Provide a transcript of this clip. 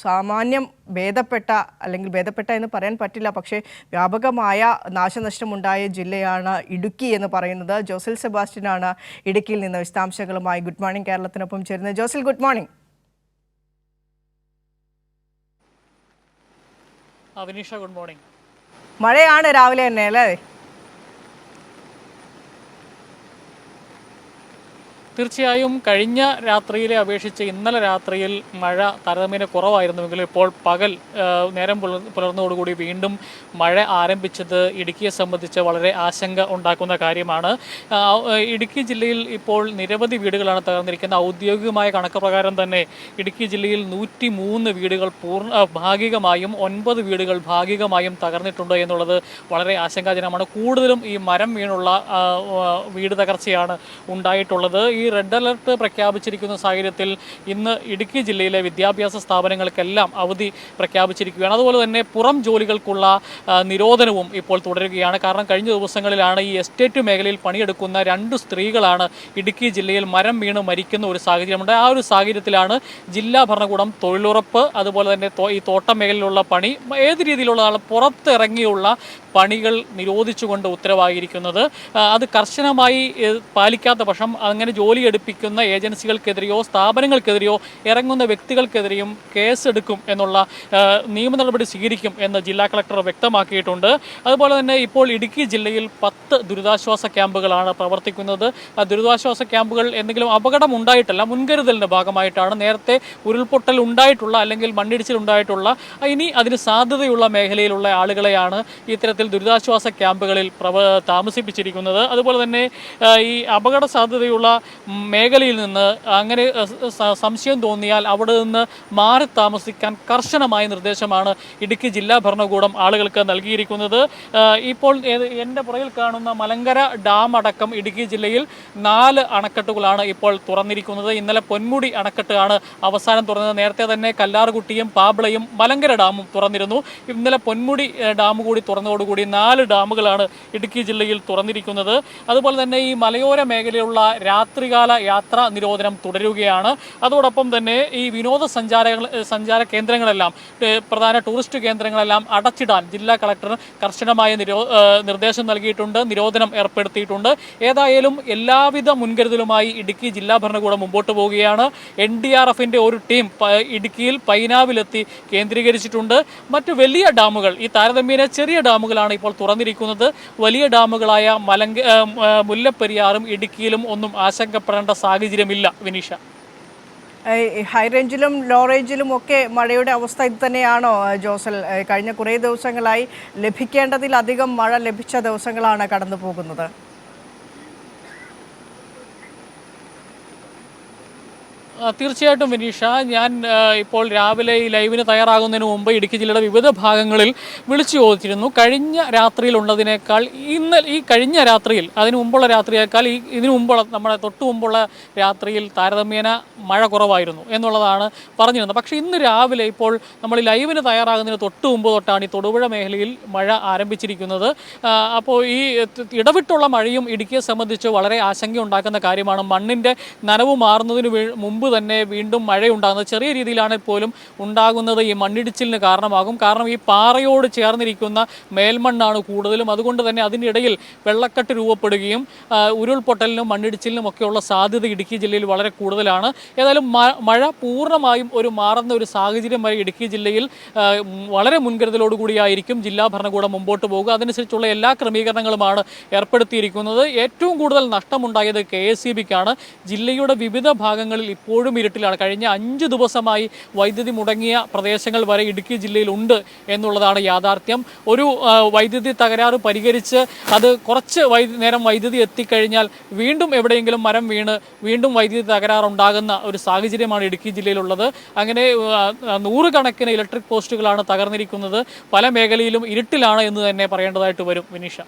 സാമാന്യം ഭേദപ്പെട്ട അല്ലെങ്കിൽ ഭേദപ്പെട്ട എന്ന് പറയാൻ പറ്റില്ല, പക്ഷേ വ്യാപകമായ നാശനഷ്ടമുണ്ടായ ജില്ലയാണ് ഇടുക്കി എന്ന് പറയുന്നത്. ജോസൽ സെബാസ്റ്റ്യനാണ് ഇടുക്കിയിൽ നിന്ന് വിശദാംശങ്ങളുമായി ഗുഡ് മോർണിംഗ് കേരളത്തിനൊപ്പം ചേരുന്നത്. Josal, good morning. Vineesha, good morning. മഴയാണ് രാവിലെ തന്നെ അല്ലേ? തീർച്ചയായും കഴിഞ്ഞ രാത്രിയിലെ അപേക്ഷിച്ച് ഇന്നലെ രാത്രിയിൽ മഴ താരതമ്യേന കുറവായിരുന്നുവെങ്കിലും ഇപ്പോൾ പകൽ നേരം പുലർന്നതോടുകൂടി വീണ്ടും മഴ ആരംഭിച്ചത് ഇടുക്കിയെ സംബന്ധിച്ച് വളരെ ആശങ്ക ഉണ്ടാക്കുന്ന കാര്യമാണ്. ഇടുക്കി ജില്ലയിൽ ഇപ്പോൾ നിരവധി വീടുകളാണ് തകർന്നിരിക്കുന്നത്. ഔദ്യോഗികമായ കണക്ക് പ്രകാരം തന്നെ ഇടുക്കി ജില്ലയിൽ 103 വീടുകൾ ഭാഗികമായും 9 വീടുകൾ ഭാഗികമായും തകർന്നിട്ടുണ്ട് എന്നുള്ളത് വളരെ ആശങ്കാജനകമാണ്. കൂടുതലും ഈ മരം വീണുള്ള വീട് തകർച്ചയാണ് ഉണ്ടായിട്ടുള്ളത്. ഈ റെഡ് അലർട്ട് പ്രഖ്യാപിച്ചിരിക്കുന്ന സാഹചര്യത്തിൽ ഇന്ന് ഇടുക്കി ജില്ലയിലെ വിദ്യാഭ്യാസ സ്ഥാപനങ്ങൾക്കെല്ലാം അവധി പ്രഖ്യാപിച്ചിരിക്കുകയാണ്. അതുപോലെ തന്നെ പുറം ജോലികൾക്കുള്ള നിരോധനവും ഇപ്പോൾ തുടരുകയാണ്. കാരണം കഴിഞ്ഞ ദിവസങ്ങളിലാണ് ഈ എസ്റ്റേറ്റ് മേഖലയിൽ പണിയെടുക്കുന്ന 2 സ്ത്രീകളാണ് ഇടുക്കി ജില്ലയിൽ മരം വീണ് മരിക്കുന്ന ഒരു സാഹചര്യമുണ്ട്. ആ ഒരു സാഹചര്യത്തിലാണ് ജില്ലാ ഭരണകൂടം തൊഴിലുറപ്പ്, അതുപോലെ തന്നെ ഈ തോട്ടം മേഖലയിലുള്ള പണി, ഏത് രീതിയിലുള്ള പുറത്തിറങ്ങിയുള്ള പണികൾ നിരോധിച്ചുകൊണ്ട് ഉത്തരവായിരിക്കുന്നത്. അത് കർശനമായി പാലിക്കാത്ത പക്ഷം അങ്ങനെ ജോലി എടുപ്പിക്കുന്ന ഏജൻസികൾക്കെതിരെയോ സ്ഥാപനങ്ങൾക്കെതിരെയോ ഇറങ്ങുന്ന വ്യക്തികൾക്കെതിരെയും കേസെടുക്കും എന്നുള്ള നിയമ നടപടി സ്വീകരിക്കും എന്ന് ജില്ലാ കളക്ടർ വ്യക്തമാക്കിയിട്ടുണ്ട്. അതുപോലെ തന്നെ ഇപ്പോൾ ഇടുക്കി ജില്ലയിൽ 10 ദുരിതാശ്വാസ ക്യാമ്പുകളാണ് പ്രവർത്തിക്കുന്നത്. ദുരിതാശ്വാസ ക്യാമ്പുകൾ എന്തെങ്കിലും അപകടം ഉണ്ടായിട്ടല്ല, മുൻകരുതലിൻ്റെ ഭാഗമായിട്ടാണ്. നേരത്തെ ഉരുൾപൊട്ടൽ ഉണ്ടായിട്ടുള്ള അല്ലെങ്കിൽ മണ്ണിടിച്ചിൽ ഉണ്ടായിട്ടുള്ള ഇനി അതിന് സാധ്യതയുള്ള മേഖലയിലുള്ള ആളുകളെയാണ് ഇത്തരത്തിൽ ദുരിതാശ്വാസ ക്യാമ്പുകളിൽ താമസിപ്പിച്ചിരിക്കുന്നത്. അതുപോലെ തന്നെ ഈ അപകട സാധ്യതയുള്ള മേഖലയിൽ നിന്ന് അങ്ങനെ സംശയം തോന്നിയാൽ അവിടെ നിന്ന് മാറി താമസിക്കാൻ കർശനമായ നിർദ്ദേശമാണ് ഇടുക്കി ജില്ലാ ഭരണകൂടം ആളുകൾക്ക് നൽകിയിരിക്കുന്നത്. ഇപ്പോൾ എൻ്റെ പുറകിൽ കാണുന്ന മലങ്കര ഡാം അടക്കം ഇടുക്കി ജില്ലയിൽ 4 അണക്കെട്ടുകളാണ് ഇപ്പോൾ തുറന്നിരിക്കുന്നത്. ഇന്നലെ പൊന്മുടി അണക്കെട്ടാണ് അവസാനം തുറന്നത്. നേരത്തെ തന്നെ കല്ലാർകുട്ടിയും പാബ്ലയും മലങ്കര ഡാമും തുറന്നിരുന്നു. ഇന്നലെ പൊന്മുടി ഡാം കൂടി തുറന്നതോടുകൂടി 4 ഡാമുകളാണ് ഇടുക്കി ജില്ലയിൽ തുറന്നിരിക്കുന്നത്. അതുപോലെ തന്നെ ഈ മലയോര മേഖലയിലുള്ള രാത്രികാല യാത്രാ നിരോധനം തുടരുകയാണ്. അതോടൊപ്പം തന്നെ ഈ സഞ്ചാര കേന്ദ്രങ്ങളെല്ലാം, പ്രധാന ടൂറിസ്റ്റ് കേന്ദ്രങ്ങളെല്ലാം അടച്ചിടാൻ ജില്ലാ കളക്ടർ കർശനമായ നിർദ്ദേശം നൽകിയിട്ടുണ്ട്, നിരോധനം ഏർപ്പെടുത്തിയിട്ടുണ്ട്. ഏതായാലും എല്ലാവിധ മുൻകരുതലുമായി ഇടുക്കി ജില്ലാ ഭരണകൂടം മുമ്പോട്ട് പോവുകയാണ്. NDRFിൻ്റെ ഒരു ടീം ഇടുക്കിയിൽ പൈനാവിലെത്തി കേന്ദ്രീകരിച്ചിട്ടുണ്ട്. മറ്റു വലിയ ഡാമുകൾ, ഈ താരതമ്യേന ചെറിയ ഡാമുകളാണ് ഇപ്പോൾ തുറന്നിരിക്കുന്നത്. വലിയ ഡാമുകളായ മുല്ലപ്പെരിയാറും ഇടുക്കിയിലും ഒന്നും ആശങ്കപ്പെടേണ്ട സാഹചര്യമില്ല. വിനീഷ, ഹൈ റേഞ്ചിലും ലോ റേഞ്ചിലും ഒക്കെ മഴയുടെ അവസ്ഥ ഇത് തന്നെയാണോ ജോസൽ? കഴിഞ്ഞ കുറേ ദിവസങ്ങളായി ലഭിക്കേണ്ടതിലധികം മഴ ലഭിച്ച ദിവസങ്ങളാണ് കടന്നു പോകുന്നത്. തീർച്ചയായിട്ടും വിനീഷ, ഞാൻ ഇപ്പോൾ രാവിലെ ഈ ലൈവിന് തയ്യാറാകുന്നതിന് മുമ്പ് ഇടുക്കി ജില്ലയുടെ വിവിധ ഭാഗങ്ങളിൽ വിളിച്ചു ചോദിച്ചിരുന്നു. കഴിഞ്ഞ രാത്രിയിലുള്ളതിനേക്കാൾ ഈ കഴിഞ്ഞ രാത്രിയിൽ, അതിനു മുമ്പുള്ള രാത്രിയേക്കാൾ ഇതിനു മുമ്പുള്ള, നമ്മുടെ തൊട്ടു മുമ്പുള്ള രാത്രിയിൽ താരതമ്യേന മഴ കുറവായിരുന്നു എന്നുള്ളതാണ് പറഞ്ഞിരുന്നത്. പക്ഷേ ഇന്ന് രാവിലെ ഇപ്പോൾ നമ്മൾ ഈ ലൈവിന് തയ്യാറാകുന്നതിന് തൊട്ട് മുമ്പ് തൊട്ടാണ് ഈ തൊടുപുഴ മേഖലയിൽ മഴ ആരംഭിച്ചിരിക്കുന്നത്. അപ്പോൾ ഈ ഇടവിട്ടുള്ള മഴയും ഇടുക്കിയെ സംബന്ധിച്ച് വളരെ ആശങ്കയുണ്ടാക്കുന്ന കാര്യമാണ്. മണ്ണിൻ്റെ നനവ് മാറുന്നതിന് മുമ്പ് തന്നെ വീണ്ടും മഴയുണ്ടാകുന്നത്, ചെറിയ രീതിയിലാണ് പോലും ഉണ്ടാകുന്നത്, ഈ മണ്ണിടിച്ചിലിന് കാരണമാകും. കാരണം ഈ പാറയോട് ചേർന്നിരിക്കുന്ന മേൽമണ്ണാണ് കൂടുതലും. അതുകൊണ്ട് തന്നെ അതിനിടയിൽ വെള്ളക്കെട്ട് രൂപപ്പെടുകയും ഉരുൾപൊട്ടലിനും മണ്ണിടിച്ചിലിനും ഒക്കെയുള്ള സാധ്യത ഇടുക്കി ജില്ലയിൽ വളരെ കൂടുതലാണ്. ഏതായാലും മഴ പൂർണ്ണമായും മാറുന്ന ഒരു സാഹചര്യം വരെ ഇടുക്കി ജില്ലയിൽ വളരെ മുൻകരുതലോടുകൂടിയായിരിക്കും ജില്ലാ ഭരണകൂടം മുമ്പോട്ട് പോകുക. അതനുസരിച്ചുള്ള എല്ലാ ക്രമീകരണങ്ങളുമാണ് ഏർപ്പെടുത്തിയിരിക്കുന്നത്. ഏറ്റവും കൂടുതൽ നഷ്ടമുണ്ടായത് KSEBിക്കാണ്. ജില്ലയുടെ വിവിധ ഭാഗങ്ങളിൽ ഇപ്പോഴും ഇരുട്ടിലാണ്. കഴിഞ്ഞ 5 ദിവസമായി വൈദ്യുതി മുടങ്ങിയ പ്രദേശങ്ങൾ വരെ ഇടുക്കി ജില്ലയിലുണ്ട് എന്നുള്ളതാണ് യാഥാർത്ഥ്യം. ഒരു വൈദ്യുതി തകരാറ് പരിഹരിച്ച് അത് കുറച്ച് നേരം വൈദ്യുതി എത്തിക്കഴിഞ്ഞാൽ വീണ്ടും എവിടെയെങ്കിലും മരം വീണ് വീണ്ടും വൈദ്യുതി തകരാറുണ്ടാകുന്ന ഒരു സാഹചര്യമാണ് ഇടുക്കി ജില്ലയിലുള്ളത്. അങ്ങനെ 100 കണക്കിന് ഇലക്ട്രിക് പോസ്റ്റുകളാണ് തകർന്നിരിക്കുന്നത്. പല മേഖലയിലും ഇരുട്ടിലാണ് എന്ന് തന്നെ പറയേണ്ടതായിട്ട് വരും. വിനീഷ.